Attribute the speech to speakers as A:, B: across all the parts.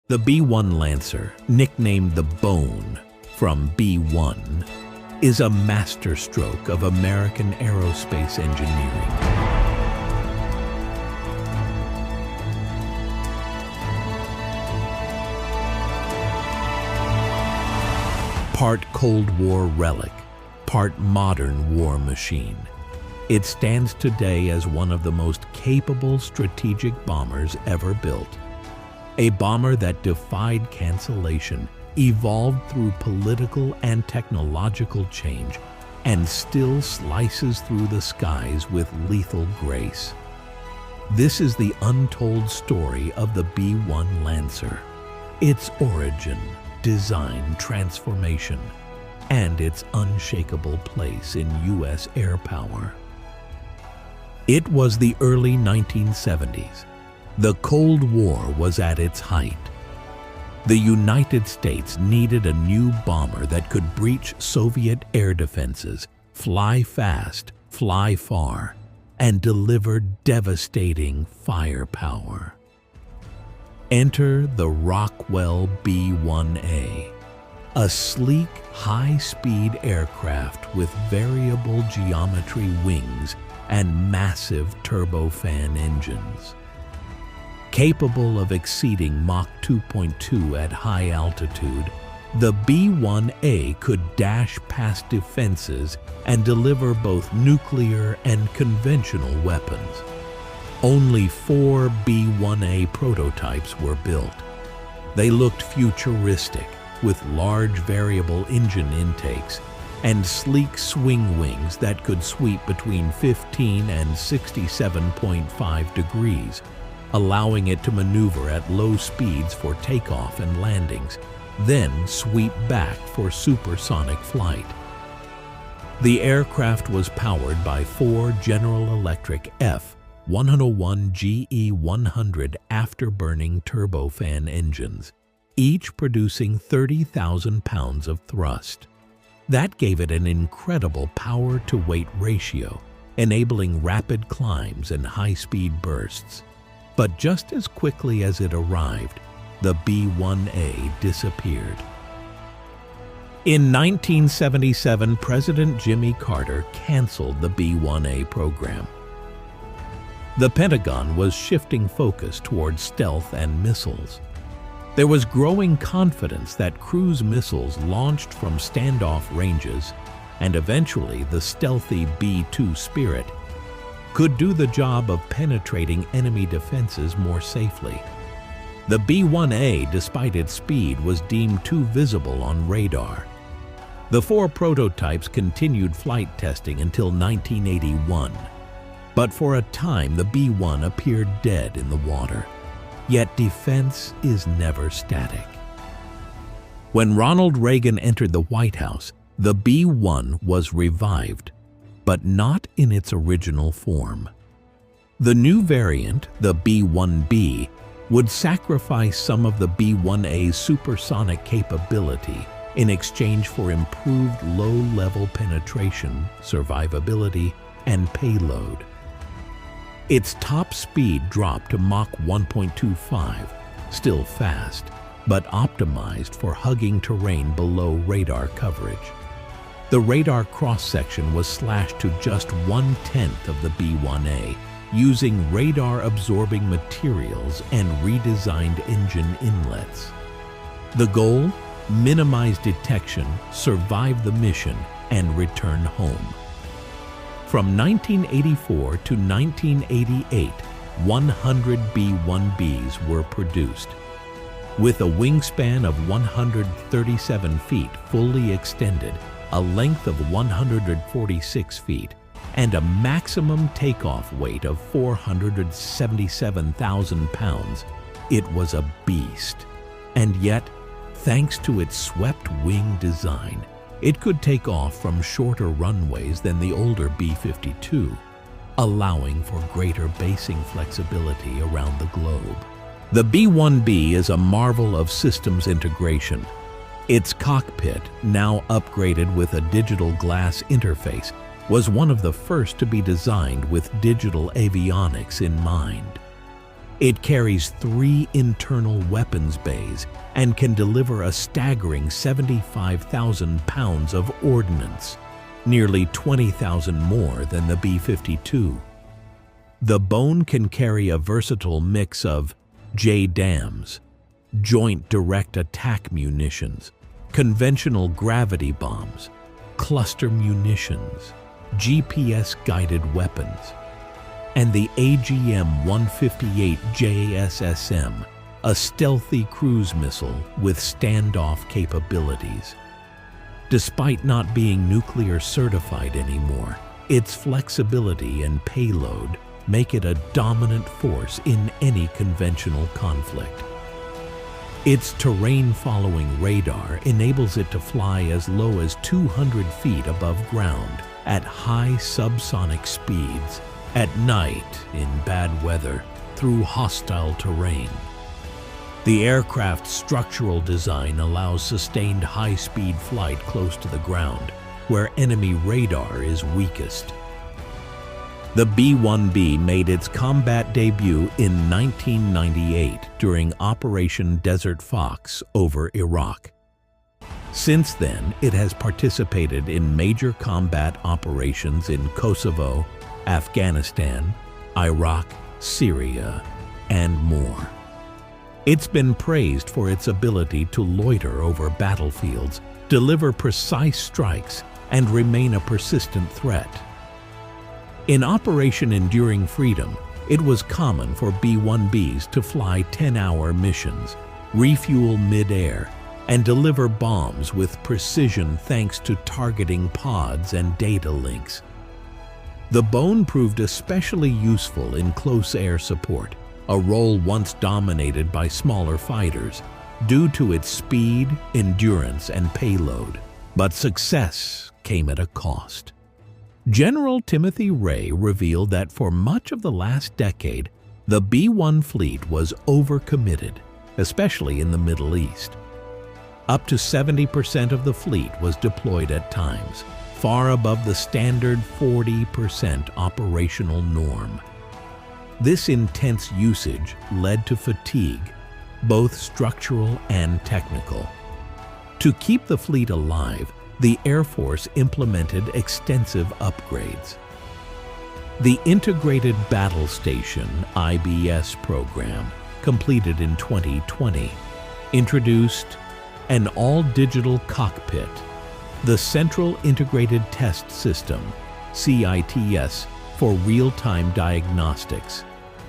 A: The B-1 Lancer, nicknamed the Bone from B-1, is a masterstroke of American aerospace engineering. Part Cold War relic, part modern war machine. It stands today as one of the most capable strategic bombers ever built. A bomber that defied cancellation, evolved through political and technological change, and still slices through the skies with lethal grace. This is the untold story of the B-1 Lancer, its origin, design, transformation, and its unshakable place in U.S. air power. It was the early 1970s. The Cold War was at its height. The United States needed a new bomber that could breach Soviet air defenses, fly fast, fly far, and deliver devastating firepower. Enter the Rockwell B-1A, a sleek, high-speed aircraft with variable geometry wings and massive turbofan engines. Capable of exceeding Mach 2.2 at high altitude, the B-1A could dash past defenses and deliver both nuclear and conventional weapons. Only 4 B-1A prototypes were built. They looked futuristic, with large variable engine intakes and sleek swing wings that could sweep between 15 and 67.5 degrees, allowing it to maneuver at low speeds for takeoff and landings, then sweep back for supersonic flight. The aircraft was powered by 4 General Electric F-101 GE100 afterburning turbofan engines, each producing 30,000 pounds of thrust. That gave it an incredible power-to-weight ratio, enabling rapid climbs and high-speed bursts. But just as quickly as it arrived, the B-1A disappeared. In 1977, President Jimmy Carter canceled the B-1A program. The Pentagon was shifting focus towards stealth and missiles. There was growing confidence that cruise missiles launched from standoff ranges, and eventually the stealthy B-2 Spirit, could do the job of penetrating enemy defenses more safely. The B-1A, despite its speed, was deemed too visible on radar. The 4 prototypes continued flight testing until 1981. But for a time, the B-1 appeared dead in the water. Yet defense is never static. When Ronald Reagan entered the White House, the B-1 was revived, but not in its original form. The new variant, the B-1B, would sacrifice some of the B-1A's supersonic capability in exchange for improved low-level penetration, survivability, and payload. Its top speed dropped to Mach 1.25, still fast, but optimized for hugging terrain below radar coverage. The radar cross-section was slashed to just 1/10 of the B-1A, using radar-absorbing materials and redesigned engine inlets. The goal? Minimize detection, survive the mission, and return home. From 1984 to 1988, 100 B-1Bs were produced. With a wingspan of 137 feet fully extended, a length of 146 feet, and a maximum takeoff weight of 477,000 pounds, it was a beast. And yet, thanks to its swept-wing design, it could take off from shorter runways than the older B-52, allowing for greater basing flexibility around the globe. The B-1B is a marvel of systems integration. Its cockpit, now upgraded with a digital glass interface, was one of the first to be designed with digital avionics in mind. It carries 3 internal weapons bays and can deliver a staggering 75,000 pounds of ordnance, nearly 20,000 more than the B-52. The Bone can carry a versatile mix of JDAMs, Joint Direct Attack Munitions, conventional gravity bombs, cluster munitions, GPS-guided weapons, and the AGM-158 JSSM, a stealthy cruise missile with standoff capabilities. Despite not being nuclear certified anymore, its flexibility and payload make it a dominant force in any conventional conflict. Its terrain-following radar enables it to fly as low as 200 feet above ground at high subsonic speeds, at night in bad weather, through hostile terrain. The aircraft's structural design allows sustained high-speed flight close to the ground, where enemy radar is weakest. The B-1B made its combat debut in 1998 during Operation Desert Fox over Iraq. Since then, it has participated in major combat operations in Kosovo, Afghanistan, Iraq, Syria, and more. It's been praised for its ability to loiter over battlefields, deliver precise strikes, and remain a persistent threat. In Operation Enduring Freedom, it was common for B-1Bs to fly 10-hour missions, refuel mid-air, and deliver bombs with precision thanks to targeting pods and data links. The Bone proved especially useful in close air support, a role once dominated by smaller fighters, due to its speed, endurance, and payload. But success came at a cost. General Timothy Ray revealed that for much of the last decade, the B-1 fleet was overcommitted, especially in the Middle East. Up to 70% of the fleet was deployed at times, far above the standard 40% operational norm. This intense usage led to fatigue, both structural and technical. To keep the fleet alive, the Air Force implemented extensive upgrades. The Integrated Battle Station (IBS) program, completed in 2020, introduced an all-digital cockpit, the Central Integrated Test System (CITS) for real-time diagnostics,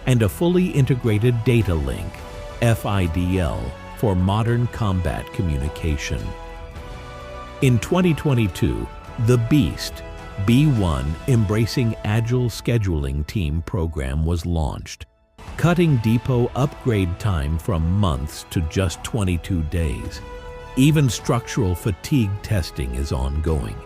A: and a fully integrated data link (FIDL) for modern combat communication. In 2022, the BEAST B-1 Embracing Agile Scheduling Team program was launched, cutting depot upgrade time from months to just 22 days. Even structural fatigue testing is ongoing.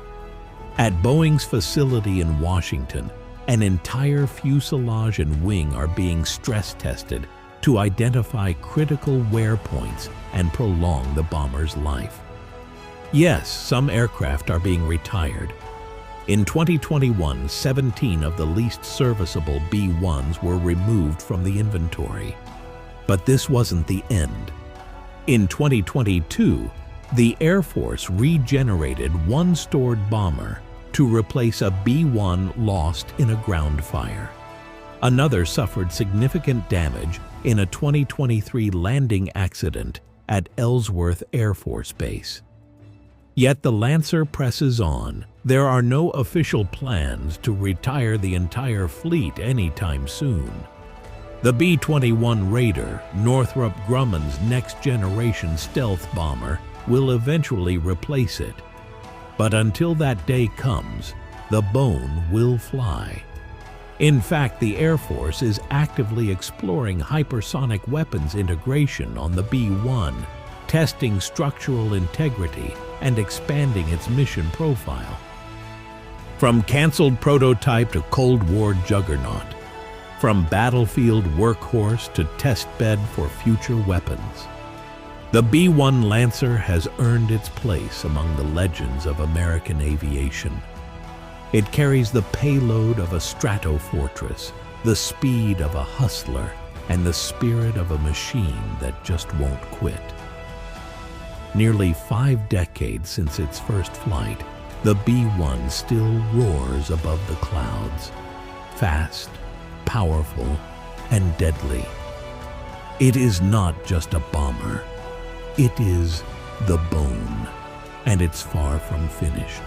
A: At Boeing's facility in Washington, an entire fuselage and wing are being stress tested to identify critical wear points and prolong the bomber's life. Yes, some aircraft are being retired. In 2021, 17 of the least serviceable B-1s were removed from the inventory. But this wasn't the end. In 2022, the Air Force regenerated one stored bomber to replace a B-1 lost in a ground fire. Another suffered significant damage in a 2023 landing accident at Ellsworth Air Force Base. Yet the Lancer presses on. There are no official plans to retire the entire fleet anytime soon. The B-21 Raider, Northrop Grumman's next-generation stealth bomber, will eventually replace it. But until that day comes, the Bone will fly. In fact, the Air Force is actively exploring hypersonic weapons integration on the B-1, testing structural integrity and expanding its mission profile. From canceled prototype to Cold War juggernaut, from battlefield workhorse to testbed for future weapons, the B-1 Lancer has earned its place among the legends of American aviation. It carries the payload of a stratofortress, the speed of a hustler, and the spirit of a machine that just won't quit. Nearly 5 decades since its first flight, the B-1 still roars above the clouds, fast, powerful, and deadly. It is not just a bomber. It is the bone, and it's far from finished.